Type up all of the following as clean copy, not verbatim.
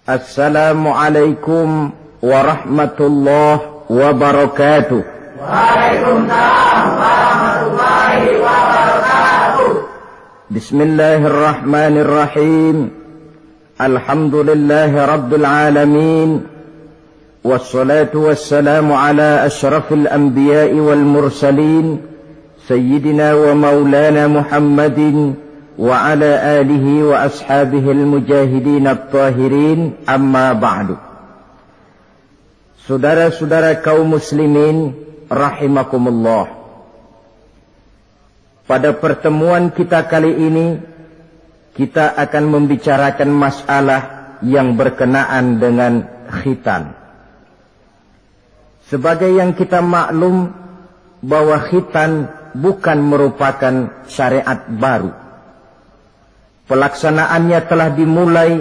Assalamualaikum warahmatullahi wabarakatuh. Waalaikumsalam warahmatullahi wabarakatuh. Bismillahirrahmanirrahim. Alhamdulillahi rabbil alamin. Wassalatu wassalamu ala ashrafil anbiya'i wal mursalin. Sayyidina wa maulana Muhammadin wa ala alihi wa ashabihil mujahidin at-tahirin, amma ba'du. Saudara-saudara kaum muslimin rahimakumullah. Pada pertemuan kita kali ini, kita akan membicarakan masalah yang berkenaan dengan khitan. Sebagai yang kita maklum bahwa khitan bukan merupakan syariat baru. Pelaksanaannya telah dimulai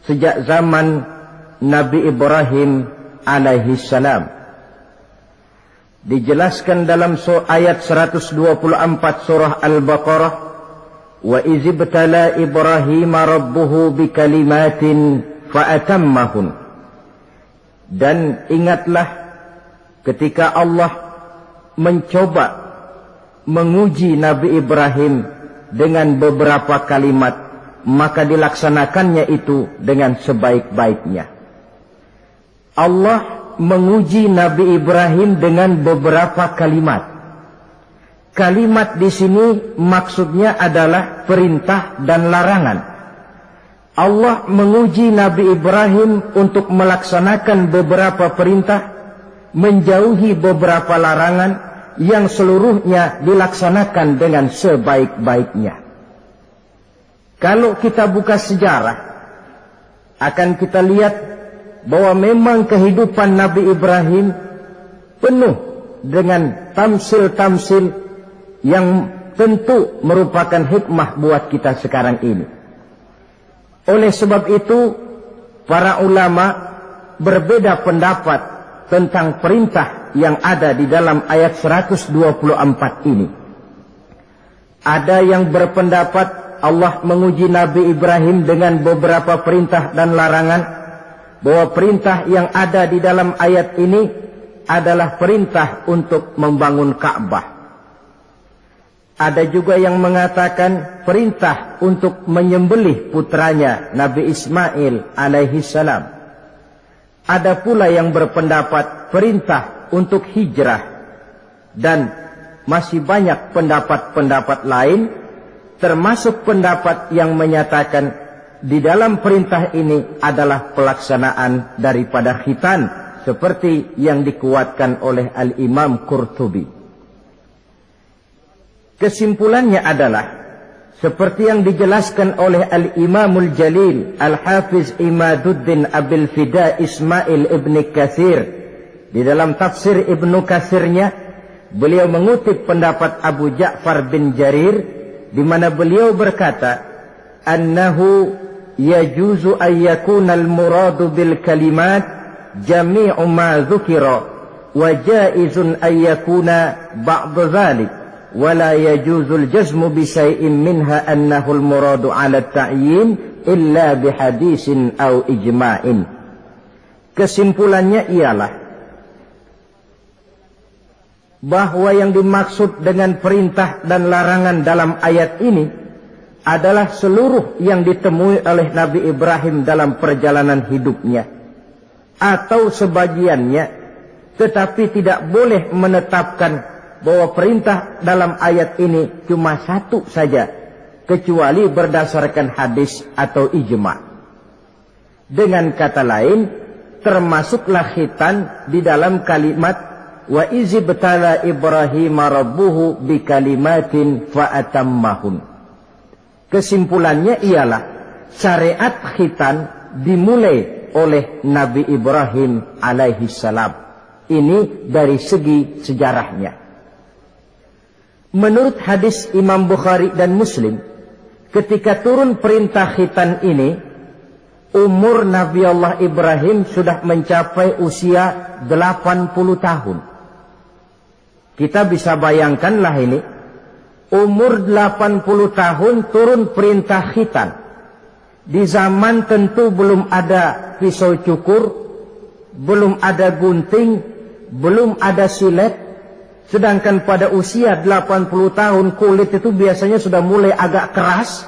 sejak zaman Nabi Ibrahim alaihi salam. Dijelaskan dalam ayat 124 surah Al-Baqarah, wa izibtala Ibrahim rabbuhu bikalimatin fa'atammahun. Dan ingatlah ketika Allah mencoba menguji Nabi Ibrahim dengan beberapa kalimat, maka dilaksanakannya itu dengan sebaik-baiknya. Allah menguji Nabi Ibrahim dengan beberapa kalimat. Kalimat di sini maksudnya adalah perintah dan larangan. Allah menguji Nabi Ibrahim untuk melaksanakan beberapa perintah, menjauhi beberapa larangan, yang seluruhnya dilaksanakan dengan sebaik-baiknya. Kalau kita buka sejarah, akan kita lihat bahwa memang kehidupan Nabi Ibrahim penuh dengan tamsil-tamsil yang tentu merupakan hikmah buat kita sekarang ini. Oleh sebab itu, para ulama berbeda pendapat tentang perintah yang ada di dalam ayat 124 ini. Ada yang berpendapat Allah menguji Nabi Ibrahim dengan beberapa perintah dan larangan, bahwa perintah yang ada di dalam ayat ini adalah perintah untuk membangun Ka'bah. Ada juga yang mengatakan perintah untuk menyembelih putranya Nabi Ismail alaihi salam. Ada pula yang berpendapat perintah untuk hijrah, dan masih banyak pendapat-pendapat lain, termasuk pendapat yang menyatakan di dalam perintah ini adalah pelaksanaan daripada khitan, seperti yang dikuatkan oleh Al-Imam Qurtubi. Kesimpulannya adalah seperti yang dijelaskan oleh Al-Imamul Jalil Al-Hafiz Imaduddin Abil Fida Ismail Ibn Katsir. Di dalam tafsir Ibnu Katsirnya, beliau mengutip pendapat Abu Ja'far bin Jarir, di mana beliau berkata, annahu yajuzu an yakuna al-muradu bil kalimat jami'u ma dzukira wa jaizun an yakuna ba'd dzalik wa la yajuzu al-jazmu bi shay'in minha annahu al-muradu 'ala at-ta'yin illa bi hadisin aw ijma'in. Kesimpulannya ialah bahwa yang dimaksud dengan perintah dan larangan dalam ayat ini adalah seluruh yang ditemui oleh Nabi Ibrahim dalam perjalanan hidupnya, atau sebagiannya, tetapi tidak boleh menetapkan bahwa perintah dalam ayat ini cuma satu saja, kecuali berdasarkan hadis atau ijma'. Dengan kata lain, termasuklah khitan di dalam kalimat wa izibtala Ibrahim rabbuhu bikalimatin fa'atammahun. Kesimpulannya ialah syariat khitan dimulai oleh Nabi Ibrahim alaihi salam. Ini dari segi sejarahnya. Menurut hadis Imam Bukhari dan Muslim, ketika turun perintah khitan ini, umur Nabi Allah Ibrahim sudah mencapai usia 80 tahun. Kita bisa bayangkanlah ini, umur 80 tahun turun perintah khitan. Di zaman tentu belum ada pisau cukur, belum ada gunting, belum ada silet. Sedangkan pada usia 80 tahun kulit itu biasanya sudah mulai agak keras.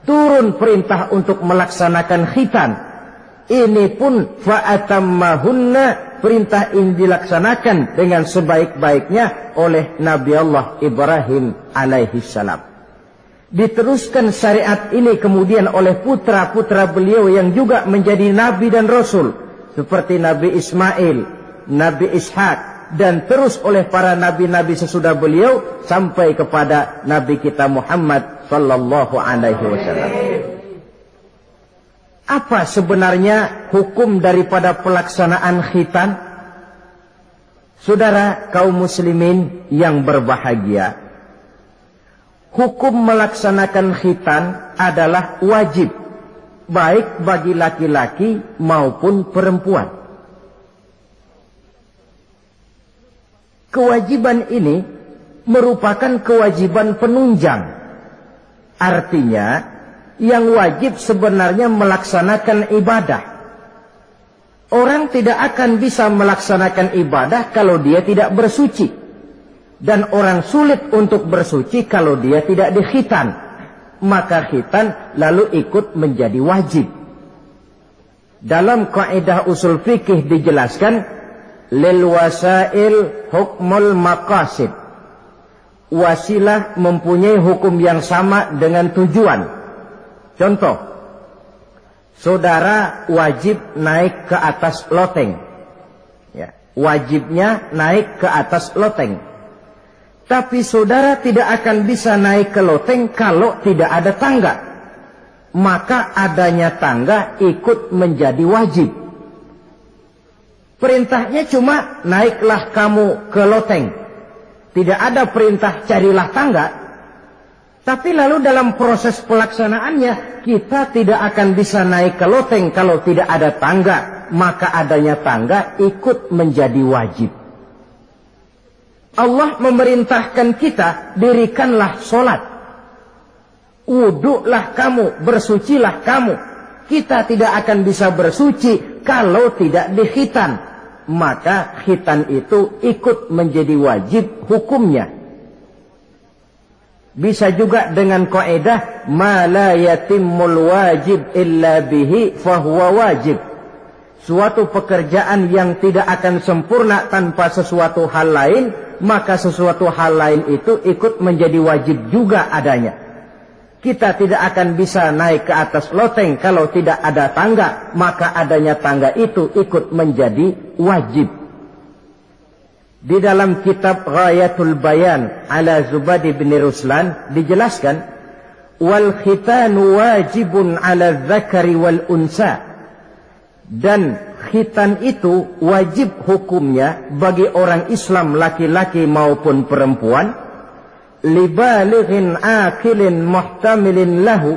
Turun perintah untuk melaksanakan khitan. Ini pun fa'atammahunna, perintah ini dilaksanakan dengan sebaik-baiknya oleh Nabi Allah Ibrahim alaihi salam. Diteruskan syariat ini kemudian oleh putra-putra beliau yang juga menjadi nabi dan rasul, seperti Nabi Ismail, Nabi Ishak, dan terus oleh para nabi-nabi sesudah beliau sampai kepada Nabi kita Muhammad sallallahu alaihi wasallam. Apa sebenarnya hukum daripada pelaksanaan khitan? Saudara kaum muslimin yang berbahagia, hukum melaksanakan khitan adalah wajib, baik bagi laki-laki maupun perempuan. Kewajiban ini merupakan kewajiban penunjang. Artinya, yang wajib sebenarnya melaksanakan ibadah. Orang tidak akan bisa melaksanakan ibadah kalau dia tidak bersuci. Dan orang sulit untuk bersuci kalau dia tidak dikhitan. Maka khitan lalu ikut menjadi wajib. Dalam kaidah usul fikih dijelaskan, lil wasail hukmul maqasid. Wasilah mempunyai hukum yang sama dengan tujuan. Contoh, saudara wajib naik ke atas loteng. Ya, wajibnya naik ke atas loteng. Tapi saudara tidak akan bisa naik ke loteng kalau tidak ada tangga. Maka adanya tangga ikut menjadi wajib. Perintahnya cuma naiklah kamu ke loteng. Tidak ada perintah carilah tangga. Tapi lalu dalam proses pelaksanaannya kita tidak akan bisa naik ke loteng kalau tidak ada tangga. Maka adanya tangga ikut menjadi wajib. Allah memerintahkan kita, dirikanlah sholat. Wuduklah kamu, bersucilah kamu. Kita tidak akan bisa bersuci kalau tidak dikhitan. Maka khitan itu ikut menjadi wajib hukumnya. Bisa juga dengan kaidah ma la yatimmul wajib illa bihi fahuwa wajib. Suatu pekerjaan yang tidak akan sempurna tanpa sesuatu hal lain, maka sesuatu hal lain itu ikut menjadi wajib juga adanya. Kita tidak akan bisa naik ke atas loteng kalau tidak ada tangga, maka adanya tangga itu ikut menjadi wajib. Di dalam kitab Ghayatul Bayan ala Zubadi bin Ruslan dijelaskan, wal khitanu wajibun ala dzakari wal unsa. Dan khitan itu wajib hukumnya bagi orang Islam laki-laki maupun perempuan. Libalighin akilin muhtamilin lahu,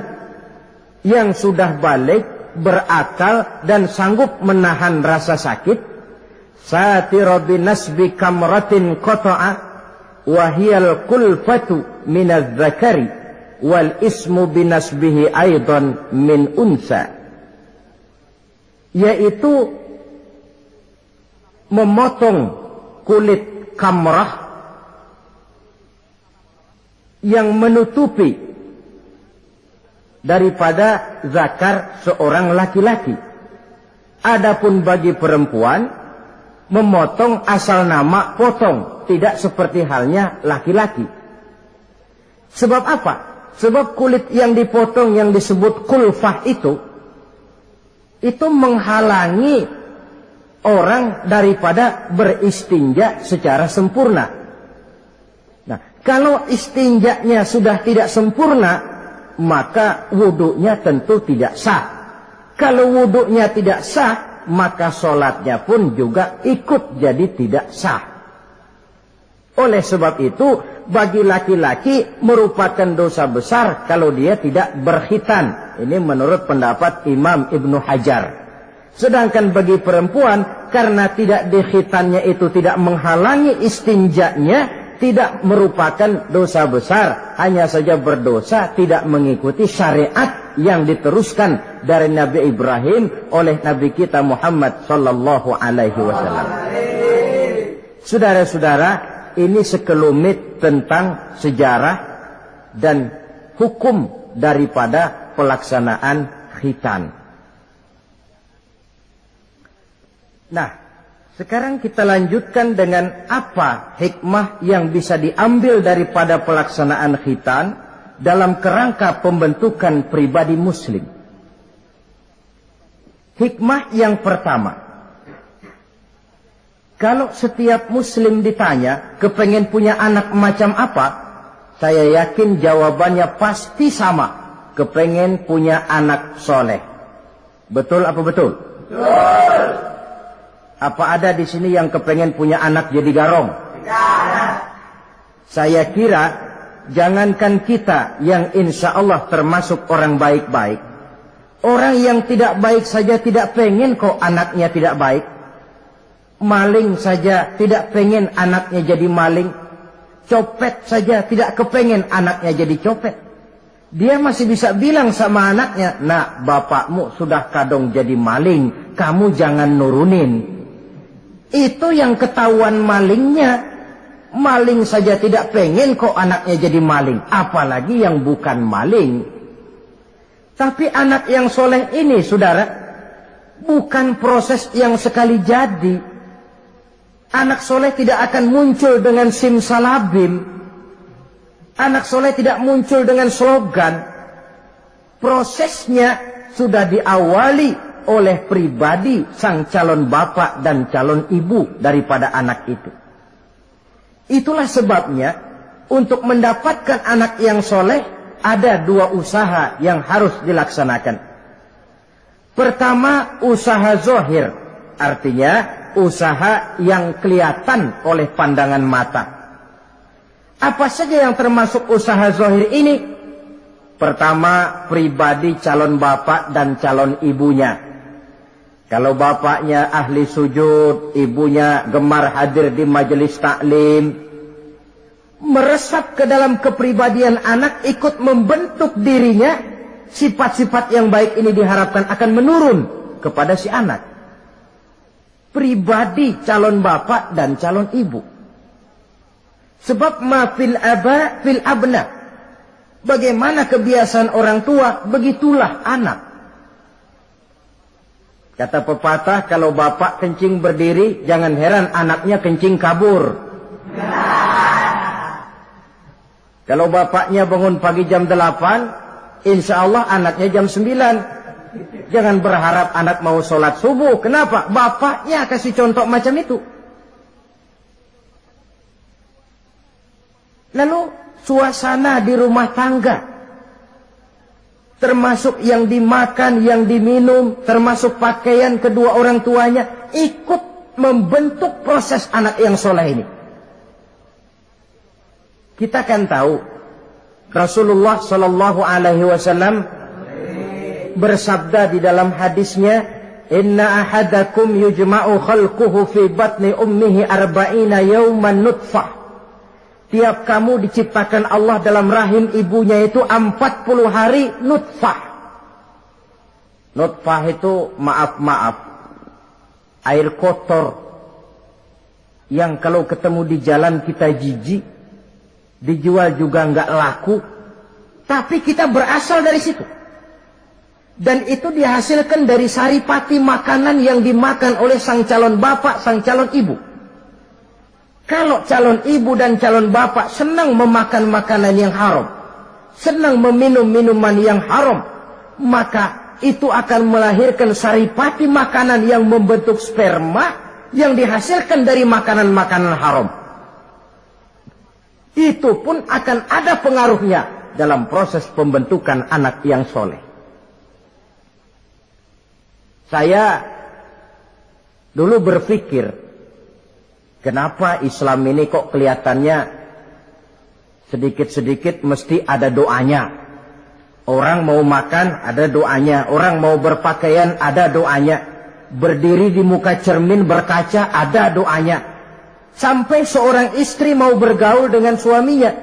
yang sudah balik, berakal dan sanggup menahan rasa sakit. Satira binasbi kamratin qata'a wahiyal kulfatu minadz zakari wal ismu binasbihi aidan min unsa. Yaitu memotong kulit kamrah yang menutupi daripada zakar seorang laki-laki. Adapun bagi perempuan, memotong asal nama potong, tidak seperti halnya laki-laki. Sebab apa? Sebab kulit yang dipotong yang disebut kulfah itu menghalangi orang daripada beristinja secara sempurna. Kalau istinjaknya sudah tidak sempurna, maka wuduknya tentu tidak sah. Kalau wuduknya tidak sah, maka sholatnya pun juga ikut jadi tidak sah. Oleh sebab itu, bagi laki-laki merupakan dosa besar kalau dia tidak berkhitan. Ini menurut pendapat Imam Ibnu Hajar. Sedangkan bagi perempuan, karena tidak dikhitannya itu tidak menghalangi istinjaknya, tidak merupakan dosa besar, hanya saja berdosa tidak mengikuti syariat yang diteruskan dari Nabi Ibrahim oleh Nabi kita Muhammad sallallahu alaihi wasallam. Saudara-saudara, ini sekelumit tentang sejarah dan hukum daripada pelaksanaan khitan. Nah, sekarang kita lanjutkan dengan apa hikmah yang bisa diambil daripada pelaksanaan khitan dalam kerangka pembentukan pribadi muslim. Hikmah yang pertama, kalau setiap muslim ditanya kepengen punya anak macam apa, saya yakin jawabannya pasti sama, kepengen punya anak soleh. Betul apa betul? Betul. Apa ada di sini yang kepengen punya anak jadi garong? Tidak. Saya kira jangankan kita yang insya Allah termasuk orang baik-baik, orang yang tidak baik saja tidak pengen kok anaknya tidak baik. Maling saja tidak pengen anaknya jadi maling. Copet saja tidak kepengen anaknya jadi copet. Dia masih bisa bilang sama anaknya, "Nak, bapakmu sudah kadung jadi maling, kamu jangan nurunin." Itu yang ketahuan malingnya. Maling saja tidak pengen kok anaknya jadi maling, apalagi yang bukan maling. Tapi anak yang soleh ini, saudara, bukan proses yang sekali jadi. Anak soleh tidak akan muncul dengan simsalabim. Anak soleh tidak muncul dengan slogan. Prosesnya sudah diawali oleh pribadi sang calon bapak dan calon ibu daripada anak itu. Itulah sebabnya untuk mendapatkan anak yang soleh ada dua usaha yang harus dilaksanakan. Pertama, usaha zohir, artinya usaha yang kelihatan oleh pandangan mata. Apa saja yang termasuk usaha zohir ini? Pertama, pribadi calon bapak dan calon ibunya. Kalau bapaknya ahli sujud, ibunya gemar hadir di majelis taklim, meresap ke dalam kepribadian anak, ikut membentuk dirinya, sifat-sifat yang baik ini diharapkan akan menurun kepada si anak. Pribadi calon bapak dan calon ibu. Sebab ma fil aba fil abna. Bagaimana kebiasaan orang tua, begitulah anak. Kata pepatah, kalau bapak kencing berdiri, jangan heran anaknya kencing kabur. Kalau bapaknya bangun pagi jam 8, insya Allah anaknya jam 9. Jangan berharap anak mau sholat subuh. Kenapa? Bapaknya kasih contoh macam itu. Lalu suasana di rumah tangga, termasuk yang dimakan, yang diminum, termasuk pakaian kedua orang tuanya, ikut membentuk proses anak yang soleh ini. Kita kan tahu Rasulullah Sallallahu Alaihi Wasallam bersabda di dalam hadisnya, "Inna ahadakum yujma'u khalquhu fi batni ummihi arba'ina yawman nutfah." Tiap kamu diciptakan Allah dalam rahim ibunya itu 40 hari nutfah. Nutfah itu maaf, air kotor yang kalau ketemu di jalan kita jijik, dijual juga nggak laku, tapi kita berasal dari situ. Dan itu dihasilkan dari saripati makanan yang dimakan oleh sang calon bapak, sang calon ibu. Kalau calon ibu dan calon bapak senang memakan makanan yang haram, senang meminum minuman yang haram, maka itu akan melahirkan saripati makanan yang membentuk sperma yang dihasilkan dari makanan-makanan haram. Itu pun akan ada pengaruhnya dalam proses pembentukan anak yang soleh. Saya dulu berpikir, kenapa Islam ini kok kelihatannya sedikit-sedikit mesti ada doanya. Orang mau makan ada doanya, orang mau berpakaian ada doanya, berdiri di muka cermin berkaca ada doanya. Sampai seorang istri mau bergaul dengan suaminya,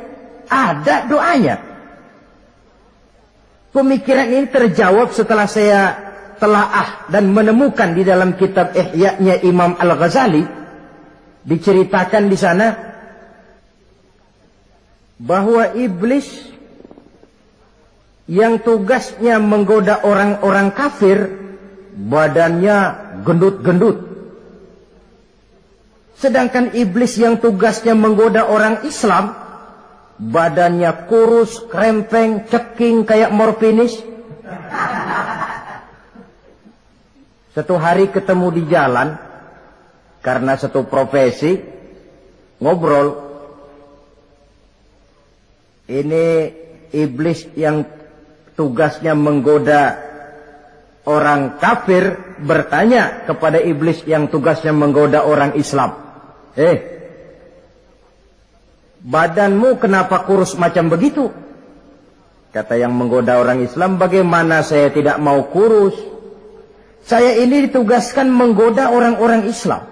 ada doanya. Pemikiran ini terjawab setelah saya telaah dan menemukan di dalam kitab Ihya-nya Imam Al-Ghazali. Diceritakan di sana bahwa iblis yang tugasnya menggoda orang-orang kafir, badannya gendut-gendut. Sedangkan iblis yang tugasnya menggoda orang Islam, badannya kurus, krempeng, ceking kayak morfinis. Satu hari ketemu di jalan, karena satu profesi, ngobrol. Ini iblis yang tugasnya menggoda orang kafir bertanya kepada iblis yang tugasnya menggoda orang Islam. Badanmu kenapa kurus macam begitu? Kata yang menggoda orang Islam, bagaimana saya tidak mau kurus? Saya ini ditugaskan menggoda orang-orang Islam.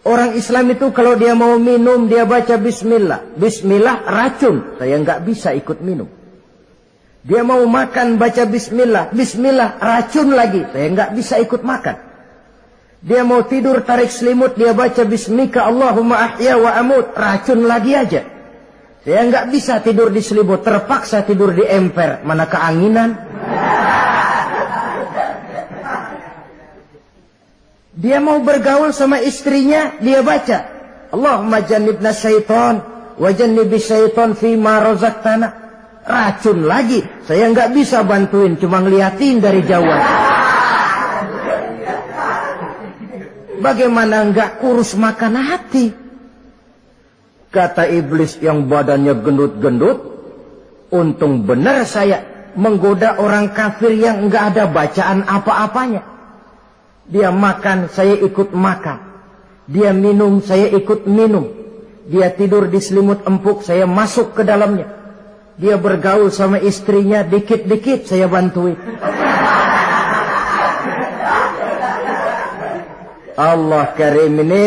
Orang Islam itu kalau dia mau minum, dia baca bismillah. Bismillah racun, saya nggak bisa ikut minum. Dia mau makan, baca bismillah. Bismillah racun lagi, saya nggak bisa ikut makan. Dia mau tidur, tarik selimut, dia baca bismika Allahumma ahya wa amut, racun lagi aja. Saya nggak bisa tidur di selimut, terpaksa tidur di emper, mana keanginan. Dia mau bergaul sama istrinya, dia baca Allahumma jannibna syaitan wa jannibis syaitan fima razaqtana, racun lagi. Saya nggak bisa bantuin, cuma ngeliatin dari jauhan. Bagaimana enggak kurus makan hati? Kata iblis yang badannya gendut-gendut, untung benar saya menggoda orang kafir yang enggak ada bacaan apa-apanya. Dia makan, saya ikut makan. Dia minum, saya ikut minum. Dia tidur di selimut empuk, saya masuk ke dalamnya. Dia bergaul sama istrinya, dikit-dikit saya bantuin. Allah Karim ini,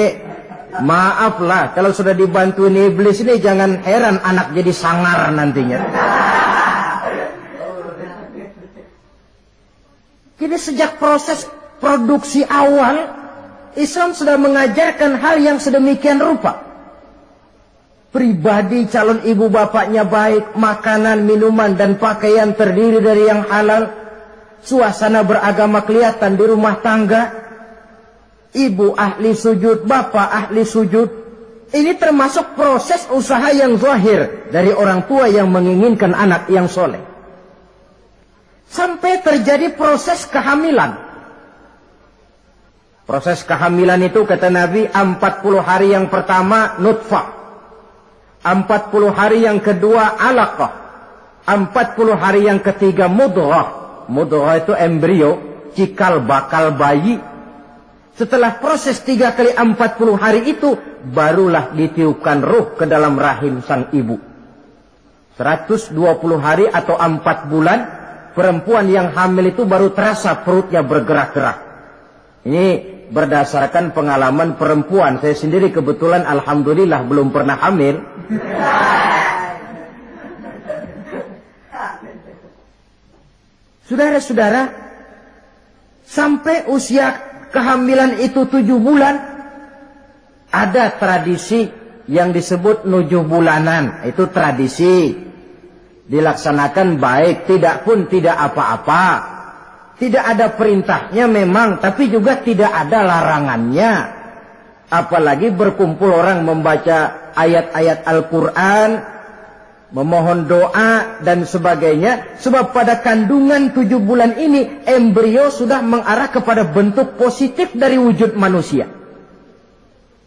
maaflah kalau sudah dibantuin iblis ini, jangan heran anak jadi sangar nantinya. Jadi sejak proses produksi awal, Islam sudah mengajarkan hal yang sedemikian rupa. Pribadi calon ibu bapaknya baik, makanan, minuman, dan pakaian terdiri dari yang halal. Suasana beragama kelihatan di rumah tangga. Ibu ahli sujud, bapak ahli sujud. Ini termasuk proses usaha yang zahir dari orang tua yang menginginkan anak yang soleh. Sampai terjadi proses kehamilan. Proses kehamilan itu kata Nabi 40 hari yang pertama nutfah, 40 hari yang kedua alaqah, 40 hari yang ketiga mudghah. Mudghah itu embrio, cikal bakal bayi. Setelah proses 3 kali 40 hari itu, barulah ditiupkan ruh ke dalam rahim sang ibu. 120 hari atau 4 bulan, perempuan yang hamil itu baru terasa perutnya bergerak-gerak. Ini berdasarkan pengalaman perempuan. Saya sendiri kebetulan alhamdulillah belum pernah hamil. Saudara-saudara, sampai usia kehamilan itu 7 bulan, ada tradisi yang disebut 7 bulanan. Itu tradisi dilaksanakan baik, tidak pun tidak apa-apa. Tidak ada perintahnya memang, tapi juga tidak ada larangannya. Apalagi berkumpul orang membaca ayat-ayat Al-Quran, memohon doa dan sebagainya. Sebab pada kandungan 7 bulan ini, embrio sudah mengarah kepada bentuk positif dari wujud manusia.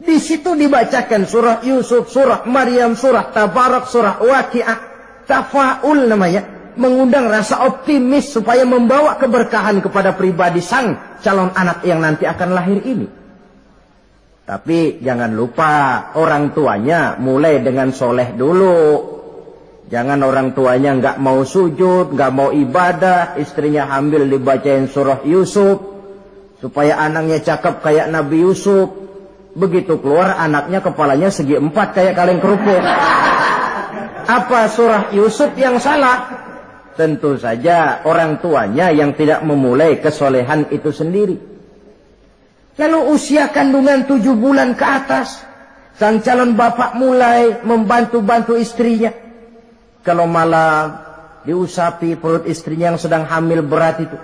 Di situ dibacakan surah Yusuf, surah Maryam, surah Tabarak, surah Waqi'ah, tafaul namanya. Mengundang rasa optimis supaya membawa keberkahan kepada pribadi sang calon anak yang nanti akan lahir ini. Tapi jangan lupa orang tuanya mulai dengan soleh dulu. Jangan orang tuanya nggak mau sujud, nggak mau ibadah, istrinya hamil dibacain surah Yusuf supaya anaknya cakep kayak Nabi Yusuf. Begitu keluar anaknya kepalanya segi 4 kayak kaleng kerupuk. Apa surah Yusuf yang salah? Tentu saja orang tuanya yang tidak memulai kesolehan itu sendiri. Lalu usia kandungan 7 bulan ke atas, sang calon bapak mulai membantu-bantu istrinya. Kalau malam diusapi perut istrinya yang sedang hamil berat itu,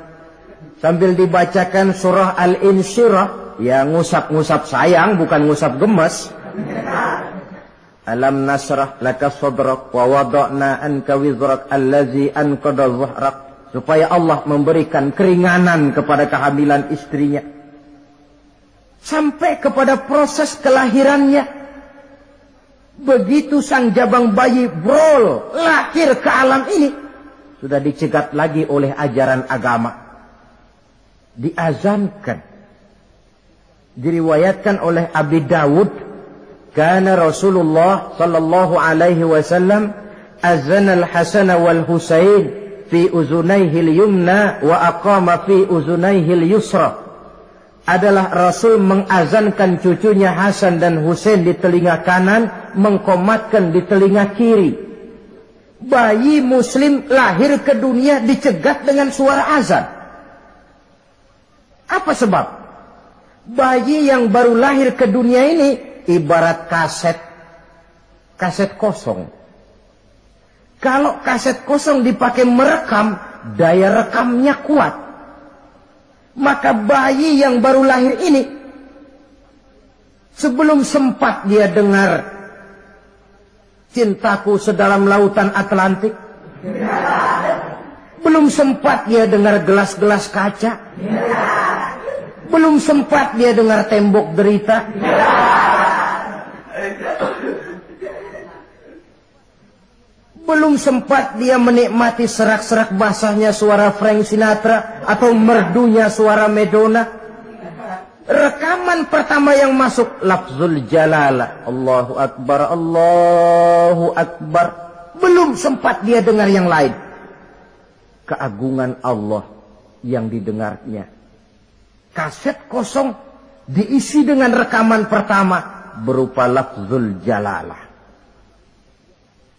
sambil dibacakan surah Al-Insyirah, ya ngusap-ngusap sayang, bukan ngusap gemes. Alam nasrah laka sadrak wa wada'na anka wizrak allazi anqadha dhahrak, supaya Allah memberikan keringanan kepada kehamilan istrinya. Sampai kepada proses kelahirannya. Begitu sang jabang bayi brol lahir ke alam ini, sudah dicegat lagi oleh ajaran agama. Diazankan. Diriwayatkan oleh Abi Dawud, kana Rasulullah sallallahu alaihi wasallam azana al-Hasan wal Husain fi uzunaihi al-yumna wa aqama fi uzunaihi al-yusra. Adalah Rasul mengazankan cucunya Hasan dan Husain di telinga kanan, mengkomatkan di telinga kiri. Bayi muslim lahir ke dunia dicegat dengan suara azan. Apa sebab? Bayi yang baru lahir ke dunia ini ibarat kaset kosong. Kalau kaset kosong dipakai merekam, daya rekamnya kuat. Maka bayi yang baru lahir ini, sebelum sempat dia dengar cintaku sedalam lautan Atlantik, belum sempat dia dengar gelas-gelas kaca, belum sempat dia dengar tembok derita, belum sempat dia menikmati serak-serak basahnya suara Frank Sinatra atau merdunya suara Madonna. Rekaman pertama yang masuk lafzul jalalah, Allahu Akbar, Allahu Akbar. Belum sempat dia dengar yang lain. Keagungan Allah yang didengarnya. Kaset kosong diisi dengan rekaman pertama berupa lafzul jalalah.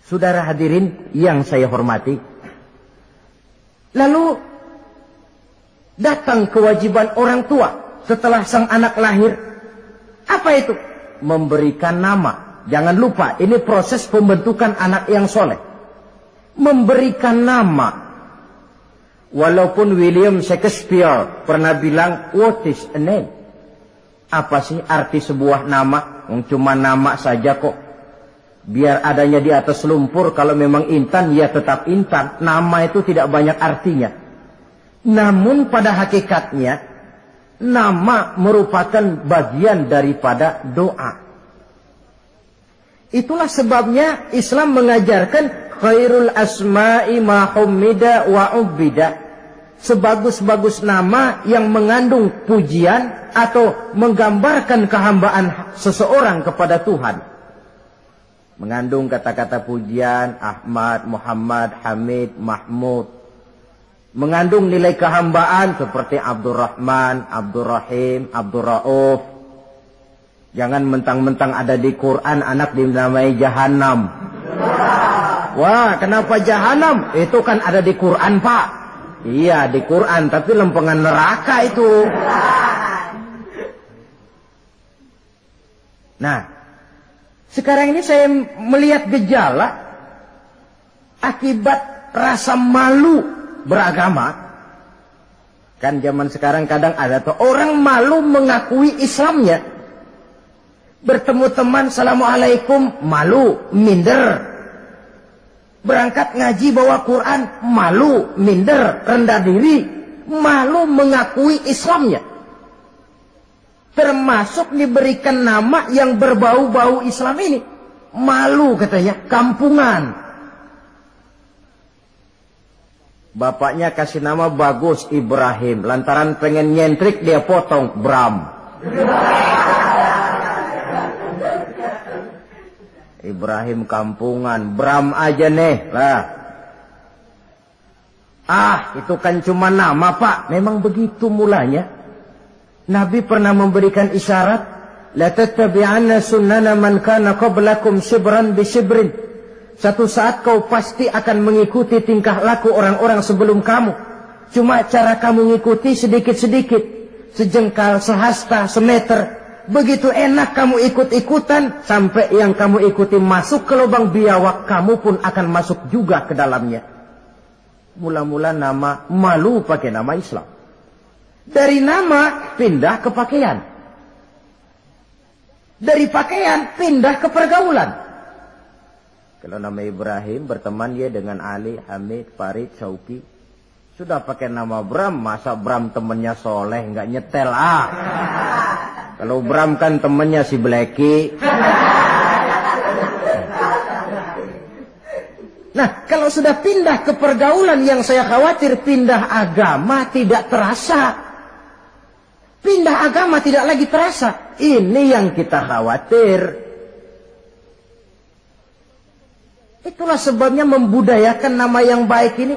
Saudara hadirin yang saya hormati, lalu datang kewajiban orang tua setelah sang anak lahir. Apa itu? Memberikan nama. Jangan lupa, ini proses pembentukan anak yang soleh. Memberikan nama. Walaupun William Shakespeare pernah bilang, what is a name? Apa sih arti sebuah nama? Cuma nama saja kok. Biar adanya di atas lumpur, kalau memang intan, ya tetap intan. Nama itu tidak banyak artinya. Namun pada hakikatnya, nama merupakan bagian daripada doa. Itulah sebabnya Islam mengajarkan khairul asma'i ma hummida wa ubbida. Sebagus-bagus nama yang mengandung pujian atau menggambarkan kehambaan seseorang kepada Tuhan. Mengandung kata-kata pujian, Ahmad, Muhammad, Hamid, Mahmud. Mengandung nilai kehambaan seperti Abdurrahman, Abdurrahim, Abdurrauf. Jangan mentang-mentang ada di Quran anak dinamai Jahannam. Wah, kenapa Jahannam? Itu kan ada di Quran, Pak. Iya, di Quran, tapi lempengan neraka itu. Nah, sekarang ini saya melihat gejala akibat rasa malu beragama. Kan zaman sekarang kadang ada tuh orang malu mengakui Islamnya. Bertemu teman, Assalamualaikum, malu, minder. Berangkat ngaji bawa Quran, malu, minder, rendah diri. Malu mengakui Islamnya. Termasuk diberikan nama yang berbau-bau Islam ini. Malu katanya, kampungan. Bapaknya kasih nama bagus, Ibrahim. Lantaran pengen nyentrik, dia potong, Bram. Ibrahim kampungan, Bram aja nih lah. Itu kan cuma nama, Pak. Memang begitu mulanya. Nabi pernah memberikan isyarat, la tattabi'anna sunnana man kana qablakum shibran bi shibrin. Satu saat kau pasti akan mengikuti tingkah laku orang-orang sebelum kamu. Cuma cara kamu ngikuti sedikit-sedikit, sejengkal, sehasta, semeter. Begitu enak kamu ikut-ikutan, sampai yang kamu ikuti masuk ke lubang biawak, kamu pun akan masuk juga ke dalamnya. Mula-mula nama, malu pakai nama Islam. Dari nama pindah ke pakaian. Dari pakaian pindah ke pergaulan. Kalau nama Ibrahim berteman dia dengan Ali, Hamid, Farid, Syauki. Sudah pakai nama Bram, masa Bram temennya soleh, nggak nyetel Kalau Bram kan temennya si Blacky. Nah, kalau sudah pindah ke pergaulan, yang saya khawatir pindah agama tidak terasa. Pindah agama tidak lagi terasa. Ini yang kita khawatir. Itulah sebabnya membudayakan nama yang baik ini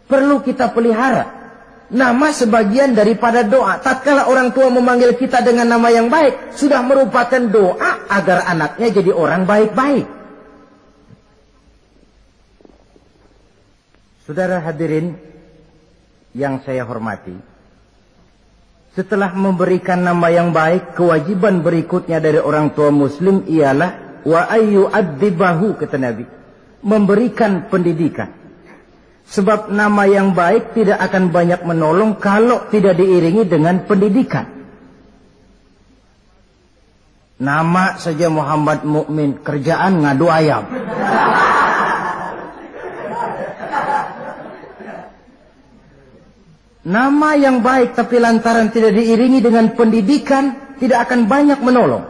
perlu kita pelihara. Nama sebagian daripada doa. Tatkala orang tua memanggil kita dengan nama yang baik, sudah merupakan doa agar anaknya jadi orang baik-baik. Saudara hadirin yang saya hormati, setelah memberikan nama yang baik, kewajiban berikutnya dari orang tua muslim ialah wa ayyu'addibahu, kata Nabi, memberikan pendidikan. Sebab nama yang baik tidak akan banyak menolong kalau tidak diiringi dengan pendidikan. Nama saja Muhammad Mukmin, kerjaan ngadu ayam. Nama yang baik tapi lantaran tidak diiringi dengan pendidikan, tidak akan banyak menolong.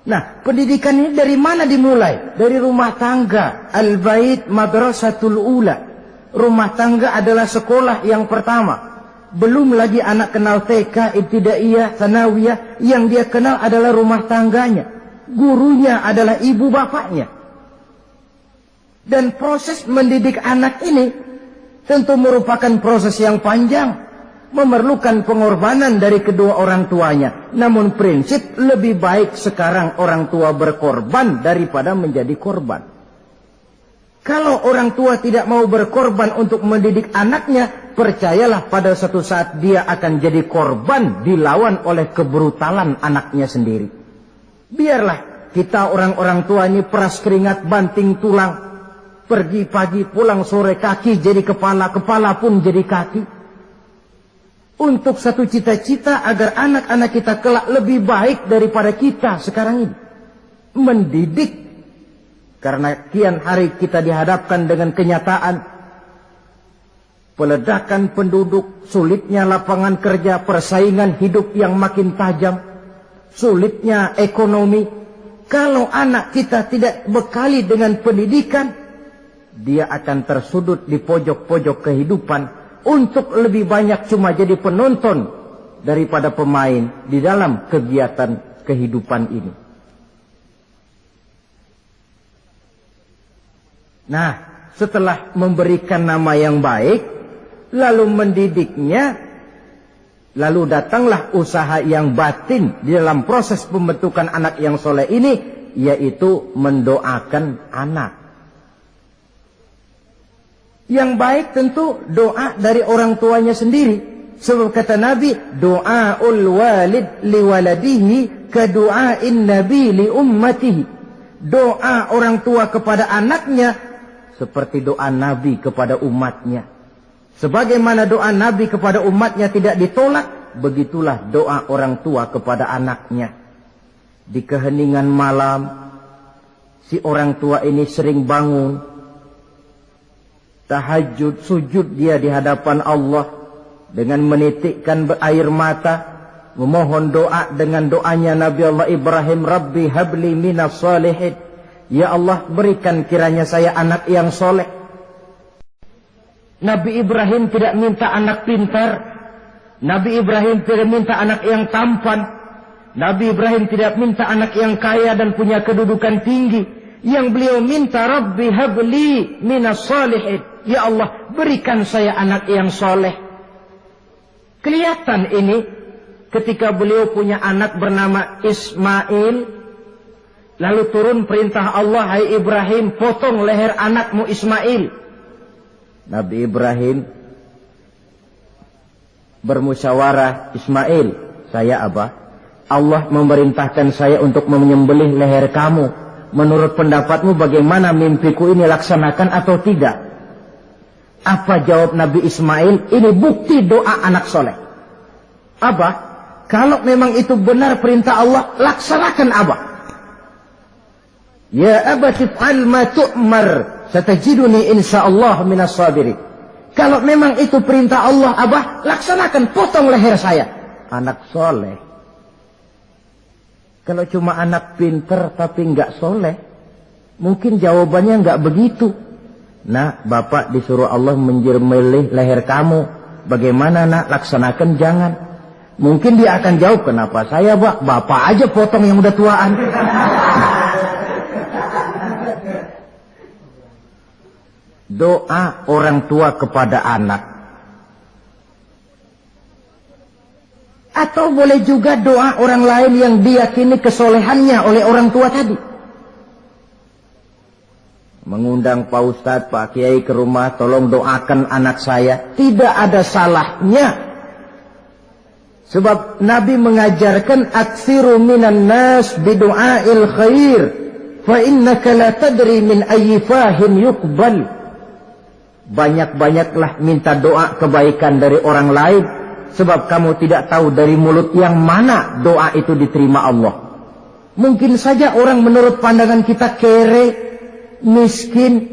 Nah, pendidikan ini dari mana dimulai? Dari rumah tangga. Al-bait madrasatul ula. Rumah tangga adalah sekolah yang pertama. Belum lagi anak kenal TK, ibtidaiyah, tsanawiyah. Yang dia kenal adalah rumah tangganya. Gurunya adalah ibu bapaknya. Dan proses mendidik anak ini tentu merupakan proses yang panjang, memerlukan pengorbanan dari kedua orang tuanya. Namun prinsip lebih baik sekarang orang tua berkorban daripada menjadi korban. Kalau orang tua tidak mau berkorban untuk mendidik anaknya, percayalah pada suatu saat dia akan jadi korban dilawan oleh kebrutalan anaknya sendiri. Biarlah kita orang-orang tua ini peras keringat banting tulang. Pergi pagi pulang sore, kaki jadi kepala, kepala pun jadi kaki. Untuk satu cita-cita agar anak-anak kita kelak lebih baik daripada kita sekarang ini. Mendidik. Karena kian hari kita dihadapkan dengan kenyataan. Peledakan penduduk, sulitnya lapangan kerja, persaingan hidup yang makin tajam. Sulitnya ekonomi. Kalau anak kita tidak bekali dengan pendidikan, dia akan tersudut di pojok-pojok kehidupan untuk lebih banyak cuma jadi penonton daripada pemain di dalam kegiatan kehidupan ini. Nah, setelah memberikan nama yang baik, lalu mendidiknya, lalu datanglah usaha yang batin di dalam proses pembentukan anak yang soleh ini, yaitu mendoakan anak. Yang baik tentu doa dari orang tuanya sendiri. Sebab kata Nabi, doaul walid liwaladihi kadu'ain nabi li ummatihi. Doa orang tua kepada anaknya seperti doa Nabi kepada umatnya. Sebagaimana doa Nabi kepada umatnya tidak ditolak, begitulah doa orang tua kepada anaknya. Di keheningan malam, si orang tua ini sering bangun, tahajud, sujud dia di hadapan Allah dengan menitikkan air mata, memohon doa dengan doanya Nabi Allah Ibrahim, Rabbi habli minas salihin. Ya Allah, berikan kiranya saya anak yang soleh. Nabi Ibrahim tidak minta anak pintar. Nabi Ibrahim tidak minta anak yang tampan. Nabi Ibrahim tidak minta anak yang kaya dan punya kedudukan tinggi. Yang beliau minta, Rabbi habli minas salihin. Ya Allah, berikan saya anak yang soleh. Kelihatan ini ketika beliau punya anak bernama Ismail, lalu turun perintah Allah, hai Ibrahim, potong leher anakmu Ismail. Nabi Ibrahim bermusyawarah, Ismail, saya Abah, Allah memerintahkan saya untuk menyembelih leher kamu. Menurut pendapatmu bagaimana mimpiku ini, laksanakan atau tidak? Apa jawab Nabi Ismail? Ini bukti doa anak soleh. Abah, kalau memang itu benar perintah Allah, laksanakan Abah. Ya abati fa'al ma tu'mar, satajiduni insyaallah minas sabirin. Kalau memang itu perintah Allah, Abah, laksanakan, potong leher saya. Anak soleh. Kalau cuma anak pinter tapi nggak soleh, mungkin jawabannya nggak begitu. Nah, bapak disuruh Allah menjembelih leher kamu. Bagaimana nak? Laksanakan, jangan. Mungkin dia akan jawab, kenapa saya, Pak? Bapak aja potong yang udah tuaan. Doa orang tua kepada anak. Atau boleh juga doa orang lain yang diyakini kesolehannya oleh orang tua tadi. Mengundang Pak Ustadz, Pak Kiai ke rumah, tolong doakan anak saya. Tidak ada salahnya. Sebab Nabi mengajarkan, aksiru minan nas bidu'ail khair, fa innaka la tadri min ayyi fahin yuqbal. Banyak-banyaklah minta doa kebaikan dari orang lain, sebab kamu tidak tahu dari mulut yang mana doa itu diterima Allah. Mungkin saja orang menurut pandangan kita kere, miskin,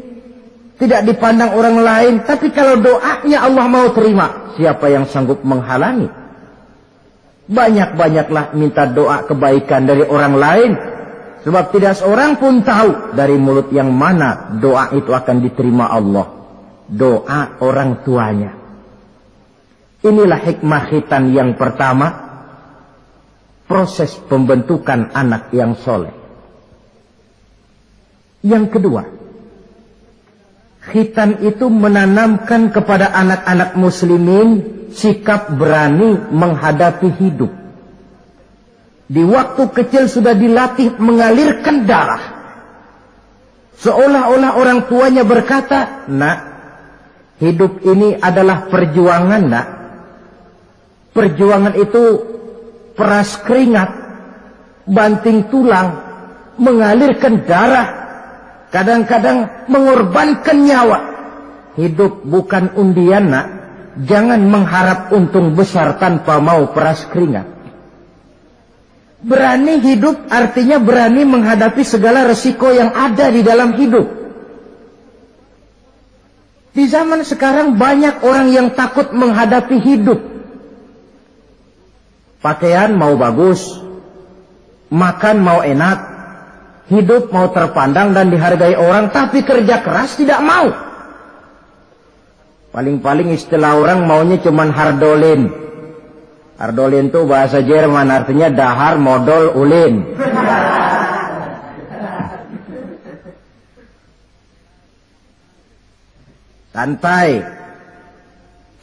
tidak dipandang orang lain. Tapi kalau doanya Allah mau terima, siapa yang sanggup menghalangi? Banyak-banyaklah minta doa kebaikan dari orang lain, sebab tidak seorang pun tahu dari mulut yang mana doa itu akan diterima Allah. Doa orang tuanya. Inilah hikmah khitan yang pertama, proses pembentukan anak yang soleh. Yang kedua, khitan itu menanamkan kepada anak-anak muslimin sikap berani menghadapi hidup. Di waktu kecil sudah dilatih mengalirkan darah. Seolah-olah orang tuanya berkata, nak, hidup ini adalah perjuangan, nak. Perjuangan itu peras keringat, banting tulang, mengalirkan darah, kadang-kadang mengorbankan nyawa. Hidup bukan undian, nak. Jangan mengharap untung besar tanpa mau peras keringat. Berani hidup artinya berani menghadapi segala resiko yang ada di dalam hidup. Di zaman sekarang banyak orang yang takut menghadapi hidup. Pakaian mau bagus, makan mau enak, hidup mau terpandang dan dihargai orang, tapi kerja keras tidak mau. Paling-paling istilah orang maunya cuman hardolin. Hardolin itu bahasa Jerman, artinya dahar, modal, ulin. Santai.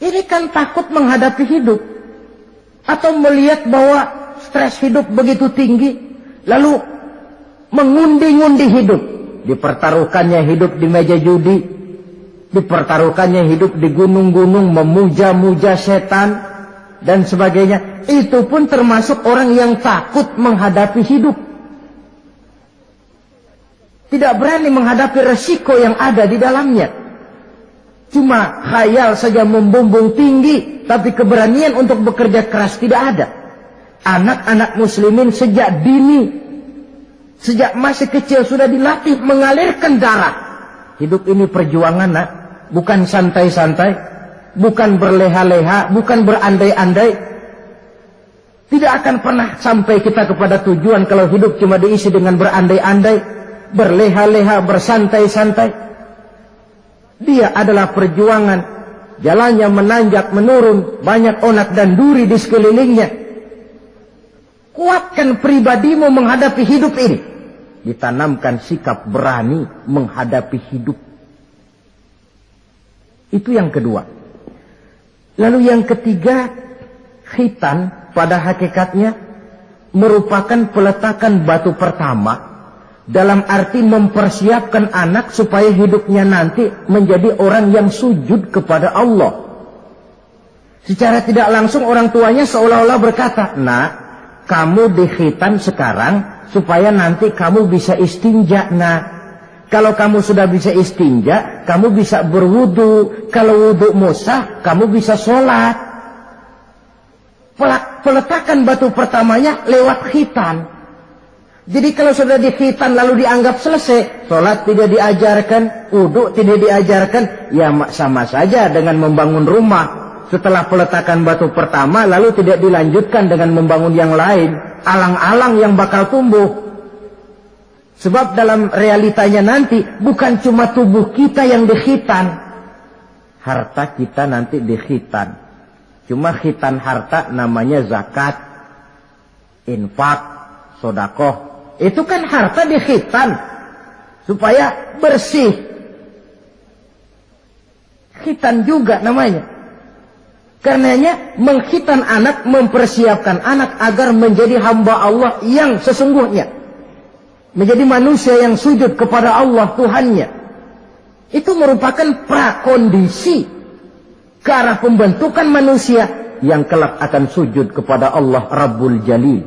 Ini kan takut menghadapi hidup. Atau melihat bahwa stres hidup begitu tinggi, lalu mengundi-ngundi hidup. Dipertaruhkannya hidup di meja judi, dipertaruhkannya hidup di gunung-gunung, memuja-muja setan, dan sebagainya. Itu pun termasuk orang yang takut menghadapi hidup. Tidak berani menghadapi resiko yang ada di dalamnya. Cuma khayal saja membumbung tinggi, tapi keberanian untuk bekerja keras tidak ada. Anak-anak muslimin sejak dini, sejak masih kecil sudah dilatih mengalirkan darah. Hidup ini perjuangan, nak. Bukan santai-santai, bukan berleha-leha, bukan berandai-andai. Tidak akan pernah sampai kita kepada tujuan kalau hidup cuma diisi dengan berandai-andai, berleha-leha, bersantai-santai. Dia adalah perjuangan. Jalannya menanjak, menurun, banyak onak dan duri di sekelilingnya. Kuatkan pribadimu menghadapi hidup ini. Ditanamkan sikap berani menghadapi hidup. Itu yang kedua. Lalu yang ketiga, khitan pada hakikatnya merupakan peletakan batu pertama dalam arti mempersiapkan anak supaya hidupnya nanti menjadi orang yang sujud kepada Allah. Secara tidak langsung orang tuanya seolah-olah berkata, "Nak, kamu dikhitan sekarang supaya nanti kamu bisa istinja, nak. Kalau kamu sudah bisa istinja, kamu bisa berwudu. Kalau wudumu sah, kamu bisa sholat." Peletakan batu pertamanya lewat khitan. Jadi kalau sudah dikhitan lalu dianggap selesai, sholat tidak diajarkan, wudu tidak diajarkan, ya sama saja dengan membangun rumah. Setelah peletakan batu pertama lalu tidak dilanjutkan dengan membangun yang lain, alang-alang yang bakal tumbuh. Sebab dalam realitanya nanti bukan cuma tubuh kita yang dikhitan, harta kita nanti dikhitan. Cuma khitan harta namanya zakat, infak, sodakoh. Itu kan harta dikhitan supaya bersih. Khitan juga namanya. Karenanya mengkhitan anak, mempersiapkan anak agar menjadi hamba Allah yang sesungguhnya. Menjadi manusia yang sujud kepada Allah Tuhannya. Itu merupakan prakondisi ke arah pembentukan manusia yang kelak akan sujud kepada Allah Rabbul Jalil.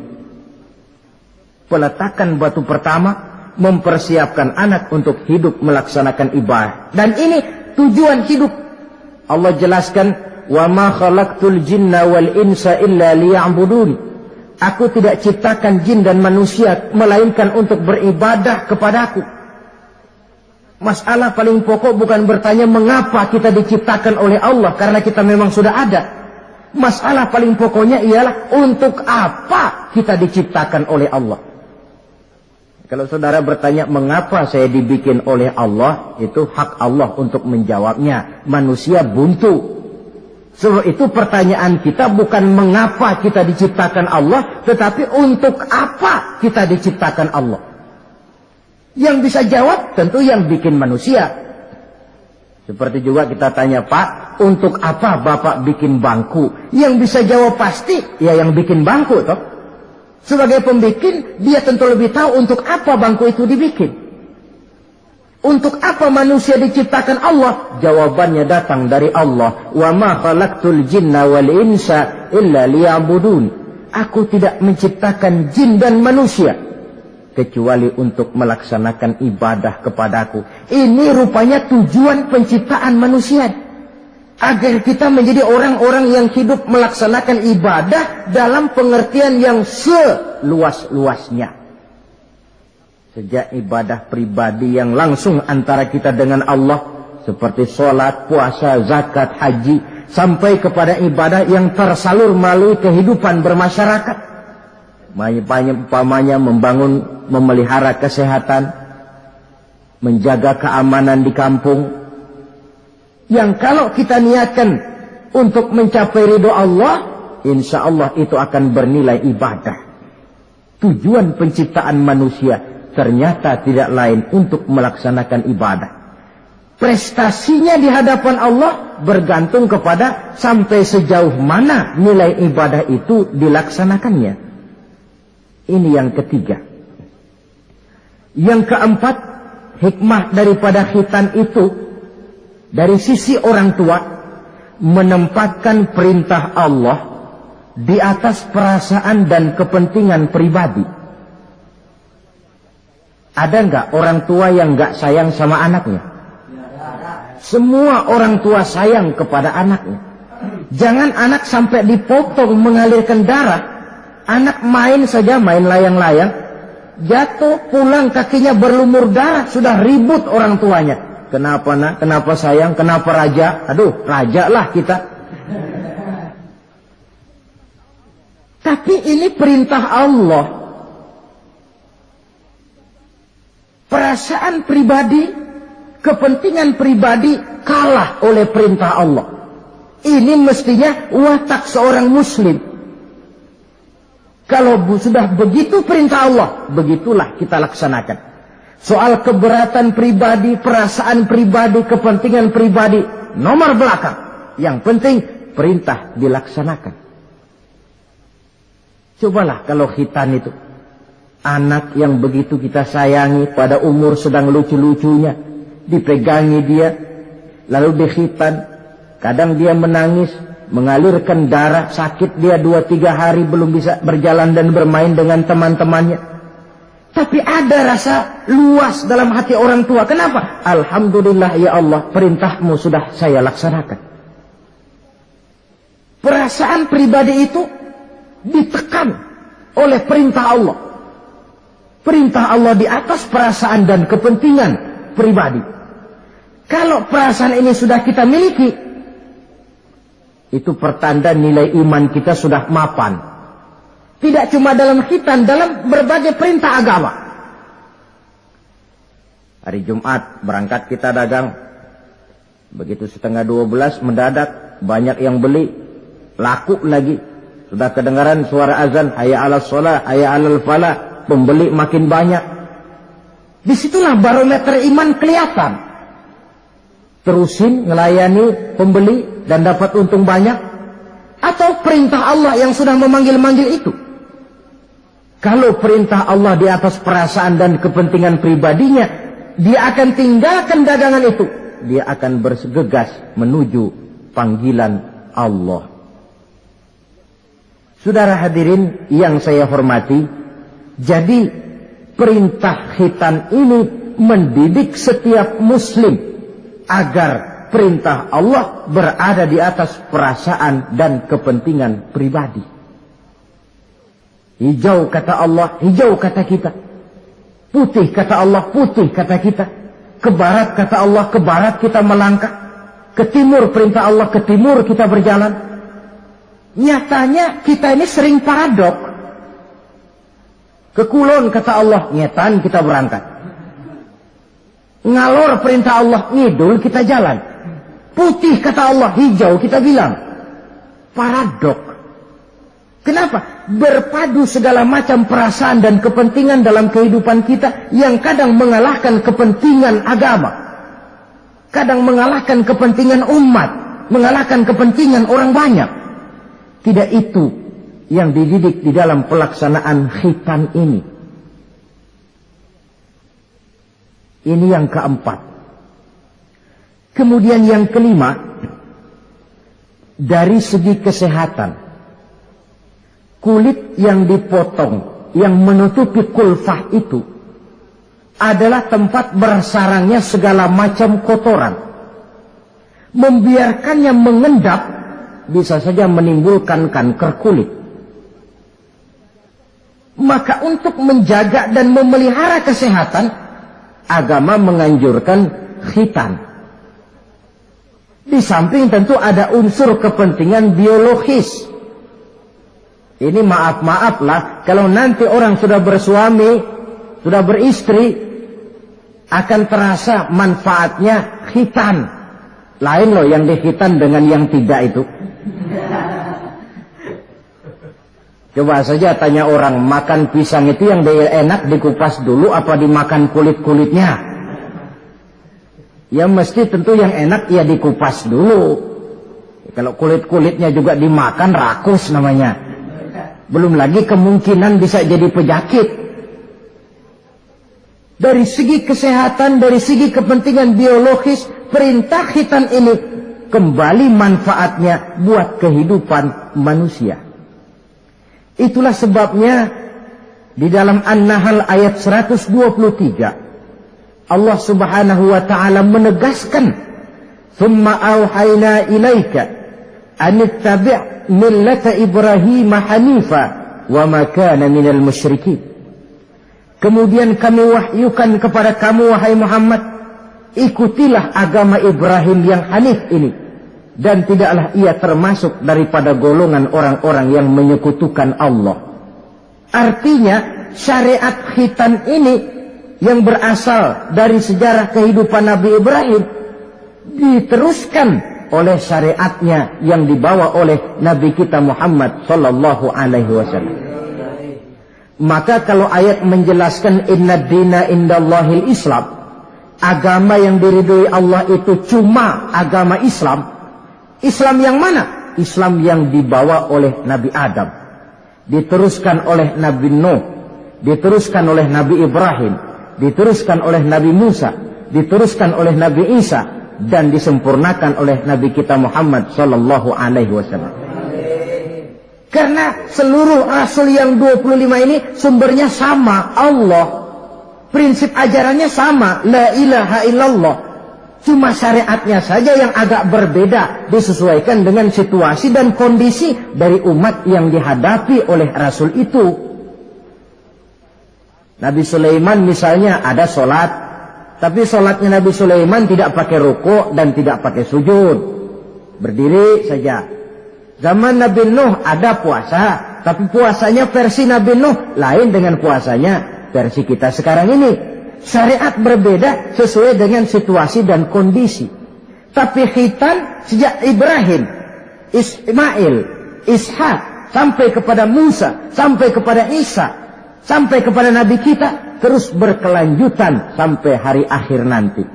Peletakan batu pertama mempersiapkan anak untuk hidup melaksanakan ibadah. Dan ini tujuan hidup. Allah jelaskan, "Wa ma khalaqtul jinna wal insa illa liya'budun." Aku tidak ciptakan jin dan manusia melainkan untuk beribadah kepadaku. Masalah paling pokok bukan bertanya mengapa kita diciptakan oleh Allah, karena kita memang sudah ada. Masalah paling pokoknya ialah untuk apa kita diciptakan oleh Allah. Kalau saudara bertanya mengapa saya dibikin oleh Allah, itu hak Allah untuk menjawabnya. Manusia buntu. Sebab itu pertanyaan kita bukan mengapa kita diciptakan Allah, tetapi untuk apa kita diciptakan Allah. Yang bisa jawab tentu yang bikin manusia. Seperti juga kita tanya, "Pak, untuk apa Bapak bikin bangku?" Yang bisa jawab pasti ya yang bikin bangku toh. Sebagai pembikin, dia tentu lebih tahu untuk apa bangku itu dibikin. Untuk apa manusia diciptakan Allah? Jawabannya datang dari Allah. "Wa ma khalaqtul jinna wal insa illa liya'budun." Aku tidak menciptakan jin dan manusia kecuali untuk melaksanakan ibadah kepadaku. Ini rupanya tujuan penciptaan manusia. Agar kita menjadi orang-orang yang hidup melaksanakan ibadah dalam pengertian yang seluas-luasnya. Sejak ibadah pribadi yang langsung antara kita dengan Allah, seperti sholat, puasa, zakat, haji, sampai kepada ibadah yang tersalur melalui kehidupan bermasyarakat. Umpamanya membangun, memelihara kesehatan, menjaga keamanan di kampung. Yang kalau kita niatkan untuk mencapai ridho Allah, insya Allah itu akan bernilai ibadah. Tujuan penciptaan manusia ternyata tidak lain untuk melaksanakan ibadah. Prestasinya di hadapan Allah bergantung kepada sampai sejauh mana nilai ibadah itu dilaksanakannya. Ini yang ketiga. Yang keempat, hikmah daripada khitan itu dari sisi orang tua menempatkan perintah Allah di atas perasaan dan kepentingan pribadi. Ada enggak orang tua yang enggak sayang sama anaknya? Semua orang tua sayang kepada anaknya. Jangan anak sampai dipotong mengalirkan darah. Anak main saja, main layang-layang, jatuh, pulang kakinya berlumur darah, sudah ribut orang tuanya. Kenapa nak? Kenapa sayang? Kenapa raja? Aduh, raja lah kita. Tapi ini perintah Allah. Perasaan pribadi, kepentingan pribadi kalah oleh perintah Allah. Ini mestinya watak seorang muslim. Kalau sudah begitu perintah Allah, begitulah kita laksanakan. Soal keberatan pribadi, perasaan pribadi, kepentingan pribadi, nomor belakang. Yang penting perintah dilaksanakan. Cobalah kalau khitan itu anak yang begitu kita sayangi, pada umur sedang lucu-lucunya, dipegangi dia, lalu dikhitan. Kadang dia menangis, mengalirkan darah, sakit dia 2-3 hari belum bisa berjalan dan bermain dengan teman-temannya. Tapi ada rasa luas dalam hati orang tua. Kenapa? Alhamdulillah ya Allah, perintahmu sudah saya laksanakan. Perasaan pribadi itu ditekan oleh perintah Allah. Perintah Allah di atas perasaan dan kepentingan pribadi. Kalau perasaan ini sudah kita miliki, itu pertanda nilai iman kita sudah mapan. Tidak cuma dalam khitan, dalam berbagai perintah agama. Hari Jumat berangkat kita dagang. Begitu 11:30 mendadak banyak yang beli, laku lagi. Sudah kedengaran suara azan, hayya 'alas shalah, hayya 'alal falah, pembeli makin banyak. Disitulah barometer iman kelihatan. Terusin melayani pembeli dan dapat untung banyak, atau perintah Allah yang sudah memanggil-manggil itu. Kalau perintah Allah di atas perasaan dan kepentingan pribadinya, dia akan tinggalkan dagangan itu. Dia akan bergegas menuju panggilan Allah. Saudara hadirin yang saya hormati, jadi perintah khitan ini mendidik setiap muslim agar perintah Allah berada di atas perasaan dan kepentingan pribadi. Hijau kata Allah, hijau kata kita. Putih kata Allah, putih kata kita. Ke barat kata Allah, ke barat kita melangkah. Ke timur perintah Allah, ke timur kita berjalan. Nyatanya kita ini sering paradok. Ke kulon kata Allah, ngetan kita berangkat. Ngalor perintah Allah, ngidul kita jalan. Putih kata Allah, hijau kita bilang. Paradok. Kenapa? Berpadu segala macam perasaan dan kepentingan dalam kehidupan kita yang kadang mengalahkan kepentingan agama. Kadang mengalahkan kepentingan umat, mengalahkan kepentingan orang banyak. Tidak itu yang dididik di dalam pelaksanaan khitan ini. Ini yang keempat. Kemudian yang kelima, dari segi kesehatan. Kulit yang dipotong, yang menutupi kulfah itu adalah tempat bersarangnya segala macam kotoran. Membiarkannya mengendap bisa saja menimbulkan kanker kulit. Maka untuk menjaga dan memelihara kesehatan, agama menganjurkan khitan. Di samping tentu ada unsur kepentingan biologis. Ini maaf-maaf lah, kalau nanti orang sudah bersuami, sudah beristri, akan terasa manfaatnya khitan. Lain loh yang dikhitan dengan yang tidak itu. Coba saja tanya orang, makan pisang itu yang enak dikupas dulu apa dimakan kulit-kulitnya? Ya mesti tentu yang enak ya dikupas dulu. Kalau kulit-kulitnya juga dimakan, rakus namanya. Belum lagi kemungkinan bisa jadi penyakit. Dari segi kesehatan, dari segi kepentingan biologis, perintah khitan ini kembali manfaatnya buat kehidupan manusia. Itulah sebabnya di dalam An-Nahl ayat 123 Allah Subhanahu wa taala menegaskan, "Tsumma auhayna ilaika an ittabi' millata Ibrahim hanifa wa ma kana minal musyrikin." Kemudian kami wahyukan kepada kamu wahai Muhammad, ikutilah agama Ibrahim yang hanif ini, dan tidaklah ia termasuk daripada golongan orang-orang yang menyekutukan Allah. Artinya syariat khitan ini yang berasal dari sejarah kehidupan Nabi Ibrahim diteruskan oleh syariatnya yang dibawa oleh Nabi kita Muhammad sallallahu alaihi wasallam. Maka kalau ayat menjelaskan inna dina indallahil Islam, agama yang diridhoi Allah itu cuma agama Islam. Islam yang mana? Islam yang dibawa oleh Nabi Adam. diteruskan oleh Nabi Nuh, diteruskan oleh Nabi Ibrahim, diteruskan oleh Nabi Musa, diteruskan oleh Nabi Isa, dan disempurnakan oleh Nabi kita Muhammad sallallahu alaihi wasallam. Karena seluruh rasul yang 25 ini sumbernya sama, Allah. Prinsip ajarannya sama, la ilaha illallah. Cuma syariatnya saja yang agak berbeda, disesuaikan dengan situasi dan kondisi dari umat yang dihadapi oleh rasul itu. Nabi Sulaiman misalnya ada sholat, tapi sholatnya Nabi Sulaiman tidak pakai ruku dan tidak pakai sujud, berdiri saja. Zaman Nabi Nuh ada puasa, tapi puasanya versi Nabi Nuh lain dengan puasanya versi kita sekarang ini. Syariat berbeda sesuai dengan situasi dan kondisi. Tapi khitan sejak Ibrahim, Ismail, Ishak, sampai kepada Musa, sampai kepada Isa, sampai kepada Nabi kita, terus berkelanjutan sampai hari akhir nanti.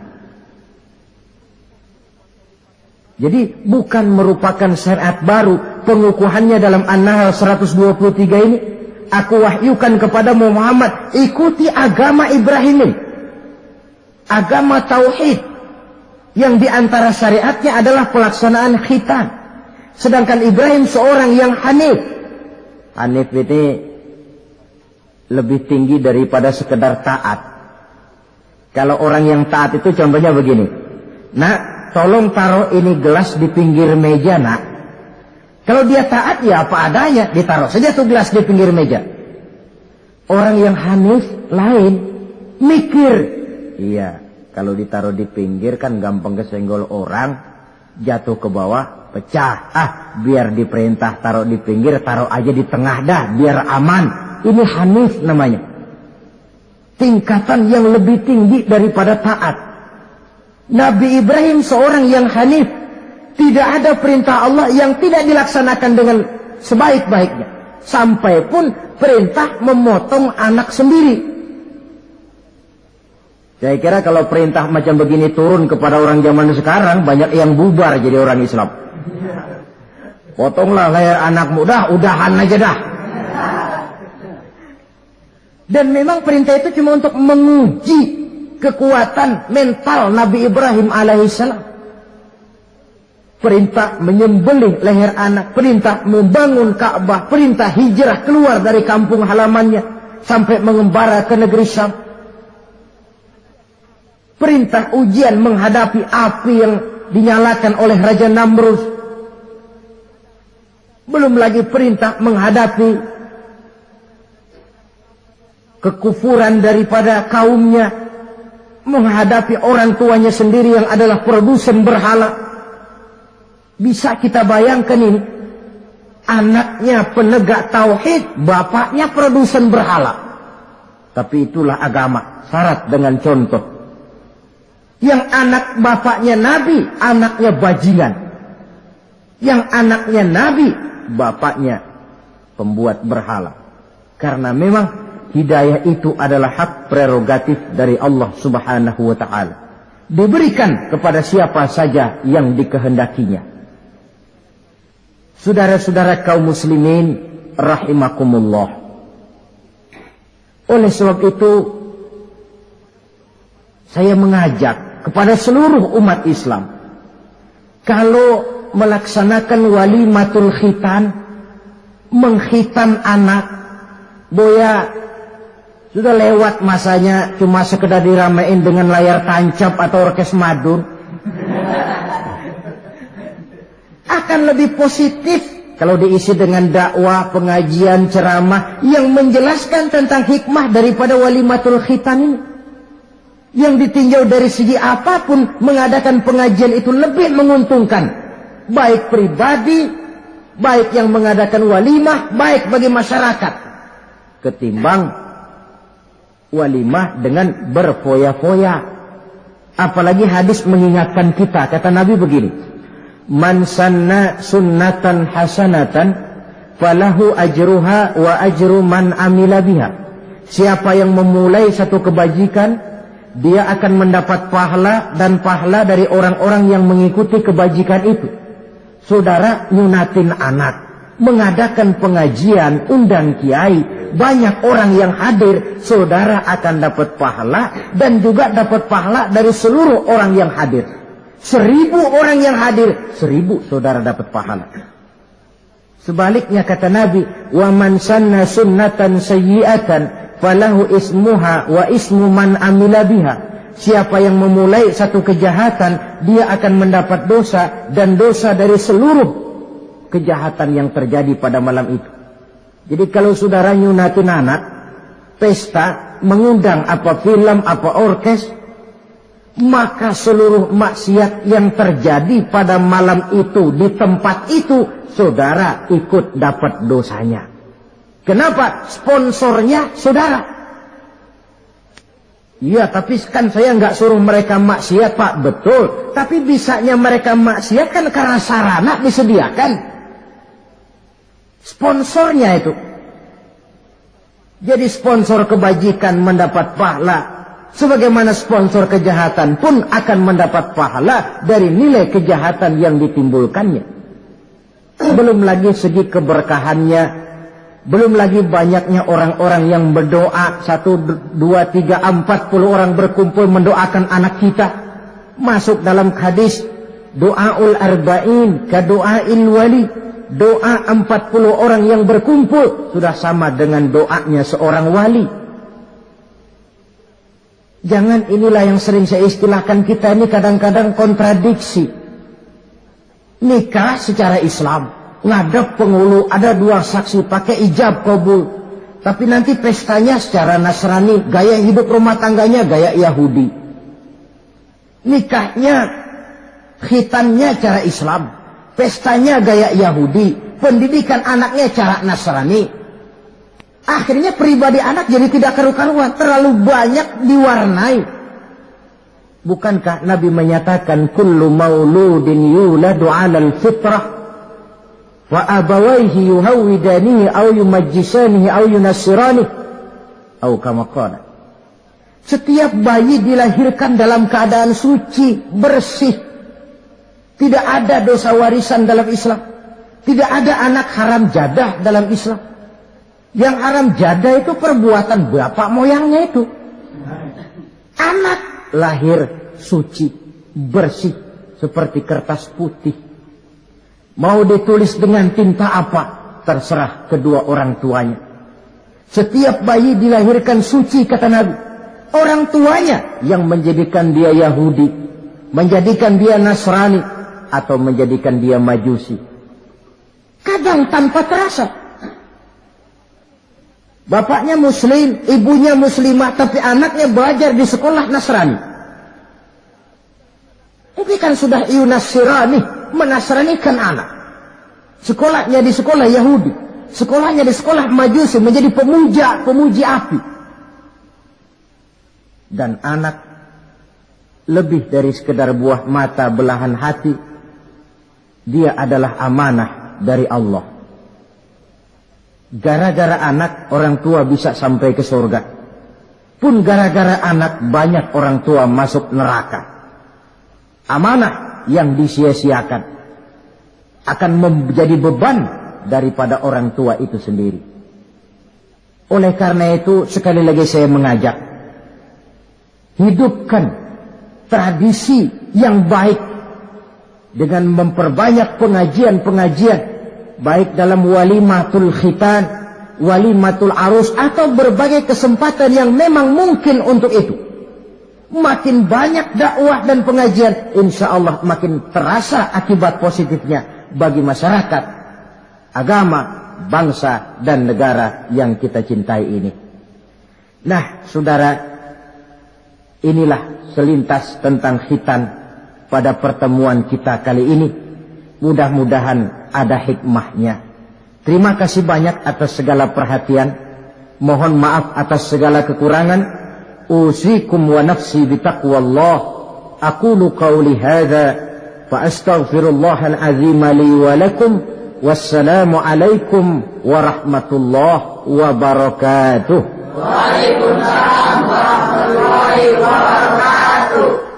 Jadi bukan merupakan syariat baru. Pengukuhannya dalam An-Nahl 123 ini, aku wahyukan kepadamu Muhammad, ikuti agama Ibrahim, agama tauhid, yang diantara syariatnya adalah pelaksanaan khitan. Sedangkan Ibrahim seorang yang hanif. Hanif ini lebih tinggi daripada sekedar taat. Kalau orang yang taat itu contohnya begini, nak, tolong taruh ini gelas di pinggir meja, nak. Kalau dia taat ya apa adanya, ditaruh saja tuh gelas di pinggir meja. Orang yang hanif lain, mikir. Iya, kalau ditaruh di pinggir kan gampang kesenggol orang, jatuh ke bawah, pecah. Biar diperintah taruh di pinggir, taruh aja di tengah dah, biar aman. Ini hanif namanya. Tingkatan yang lebih tinggi daripada taat. Nabi Ibrahim seorang yang hanif. Tidak ada perintah Allah yang tidak dilaksanakan dengan sebaik-baiknya. Sampai pun perintah memotong anak sendiri. Saya kira kalau perintah macam begini turun kepada orang zaman sekarang, banyak yang bubar jadi orang Islam. Potonglah leher anakmu, udahan aja dah. Dan memang perintah itu cuma untuk menguji kekuatan mental Nabi Ibrahim alaihissalam. Perintah menyembelih leher anak, perintah membangun Ka'bah, perintah hijrah keluar dari kampung halamannya sampai mengembara ke negeri Syam. Perintah ujian menghadapi api yang dinyalakan oleh Raja Namrud. Belum lagi perintah menghadapi kekufuran daripada kaumnya, menghadapi orang tuanya sendiri yang adalah produsen berhala. Bisa kita bayangkan ini, anaknya penegak tauhid, bapaknya produsen berhala. Tapi itulah agama, syarat dengan contoh. Yang anak bapaknya nabi, anaknya bajingan. Yang anaknya nabi, bapaknya pembuat berhala. Karena memang hidayah itu adalah hak prerogatif dari Allah Subhanahu wa ta'ala. Diberikan kepada siapa saja yang dikehendakinya. Saudara-saudara kaum muslimin rahimakumullah. Oleh sebab itu, saya mengajak kepada seluruh umat Islam, kalau melaksanakan walimatul khitan, mengkhitan anak, boya sudah lewat masanya cuma sekedar diramein dengan layar tancap atau orkes madun. Akan lebih positif kalau diisi dengan dakwah, pengajian, ceramah yang menjelaskan tentang hikmah daripada walimatul khitan ini. Yang ditinjau dari segi apapun, mengadakan pengajian itu lebih menguntungkan. Baik pribadi, baik yang mengadakan walimah, baik bagi masyarakat. Ketimbang walimah dengan berfoya-foya. Apalagi hadis mengingatkan kita, kata Nabi begini, man sanna sunnatan hasanatan falahu ajruha wa ajru man amila biha. Siapa yang memulai satu kebajikan, dia akan mendapat pahala dan pahala dari orang-orang yang mengikuti kebajikan itu. Saudara nyunatin anak, mengadakan pengajian, undang kiai, banyak orang yang hadir, saudara akan dapat pahala dan juga dapat pahala dari seluruh orang yang hadir. 1000 orang yang hadir, 1000 saudara dapat pahala. Sebaliknya kata Nabi, wa man sanna sunnatan sayyi'atan falahu ismuha wa ismu man amila biha. Siapa yang memulai satu kejahatan, dia akan mendapat dosa dan dosa dari seluruh kejahatan yang terjadi pada malam itu. Jadi kalau saudara nyunatin anak, pesta, mengundang apa film, apa orkes, maka seluruh maksiat yang terjadi pada malam itu, di tempat itu, saudara ikut dapat dosanya. Kenapa? Sponsornya saudara. Iya, tapi kan saya nggak suruh mereka maksiat, Pak. Betul. Tapi bisanya mereka maksiat kan karena sarana disediakan. Sponsornya itu. Jadi sponsor kebajikan mendapat pahala, sebagaimana sponsor kejahatan pun akan mendapat pahala dari nilai kejahatan yang ditimbulkannya. Belum lagi segi keberkahannya, belum lagi banyaknya orang-orang yang berdoa, 1, 2, 3, 40 orang berkumpul mendoakan anak kita. Masuk dalam hadis, doaul arba'in ka doail wali. Doa 40 orang yang berkumpul sudah sama dengan doanya seorang wali. Jangan, inilah yang sering saya istilahkan, kita ini kadang-kadang kontradiksi. Nikah secara Islam, ngadep penghulu, ada 2 saksi, pakai ijab kabul. Tapi nanti pestanya secara Nasrani, gaya hidup rumah tangganya gaya Yahudi. Nikahnya, khitannya cara Islam, pestanya gaya Yahudi, pendidikan anaknya cara Nasrani. Akhirnya pribadi anak jadi tidak karu-karuan, terlalu banyak diwarnai. Bukankah Nabi menyatakan kullu mauludin yuladu 'alal fitrah wa abawayhi yuhawidanihi aw yumajjisanihi aw yunassiranihi aw kama qala. Setiap bayi dilahirkan dalam keadaan suci, bersih. Tidak ada dosa warisan dalam Islam. Tidak ada anak haram jadah dalam Islam. Yang haram jadah itu perbuatan bapak moyangnya itu. Anak lahir suci, bersih, seperti kertas putih. Mau ditulis dengan tinta apa, terserah kedua orang tuanya. Setiap bayi dilahirkan suci, kata Nabi. Orang tuanya yang menjadikan dia Yahudi, menjadikan dia Nasrani, atau menjadikan dia Majusi. Kadang tanpa terasa. Bapaknya Muslim, ibunya Muslimah, tapi anaknya belajar di sekolah Nasrani. Ini kan sudah Yunasirani, menasranikan anak. Sekolahnya di sekolah Yahudi, sekolahnya di sekolah Majusi, menjadi pemuji api. Dan anak lebih dari sekedar buah mata belahan hati, dia adalah amanah dari Allah. Gara-gara anak, orang tua bisa sampai ke surga. Pun gara-gara anak, banyak orang tua masuk neraka. Amanah yang disia-siakan akan menjadi beban daripada orang tua itu sendiri. Oleh karena itu, sekali lagi saya mengajak, hidupkan tradisi yang baik dengan memperbanyak pengajian-pengajian, baik dalam walimatul khitan, walimatul arus, atau berbagai kesempatan yang memang mungkin untuk itu. Makin banyak dakwah dan pengajian, insya Allah makin terasa akibat positifnya bagi masyarakat, agama, bangsa, dan negara yang kita cintai ini. Nah, saudara, inilah selintas tentang khitan pada pertemuan kita kali ini. Mudah-mudahan ada hikmahnya. Terima kasih banyak atas segala perhatian. Mohon maaf atas segala kekurangan. Usikum wa nafsi bitaqwallah. Aqulu qawli hadha fa astaghfirullahal azim li wa lakum. Wassalamu alaikum warahmatullahi wabarakatuh. Waalaikumsalam warahmatullahi wabarakatuh.